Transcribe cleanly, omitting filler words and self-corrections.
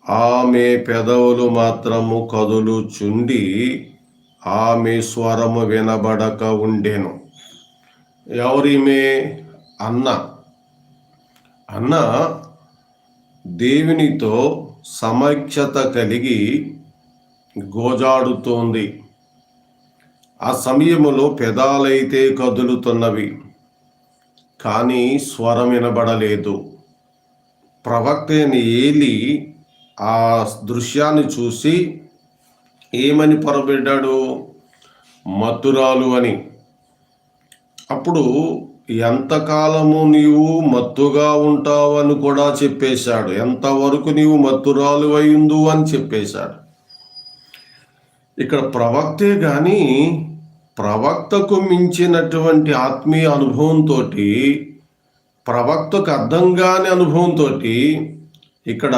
ఆమె పెదవులు మాత్రము కదులుచుండి ఆమె స్వరము వినబడక ఉండెను. ఎవరిమే? అన్న దేవునితో సమైక్యత కలిగి గోజాడుతోంది. ఆ సమయములో పెదాలైతే కదులుతున్నవి, కానీ స్వరం వినబడలేదు. ప్రవక్త అయిన ఏలీ ఆ దృశ్యాన్ని చూసి ఏమని పొరబడ్డాడు? మత్తురాలు అని. అప్పుడు ఎంతకాలము నీవు మత్తుగా ఉంటావని కూడా చెప్పేశాడు. ఎంతవరకు నీవు మత్తురాలు అయిందు అని చెప్పేశాడు. ఇక్కడ ప్రవక్తే గాని ప్రవక్తకు మించినటువంటి ఆత్మీయ అనుభవంతో, ప్రవక్తకు అర్థం కాని అనుభవంతో ఇక్కడ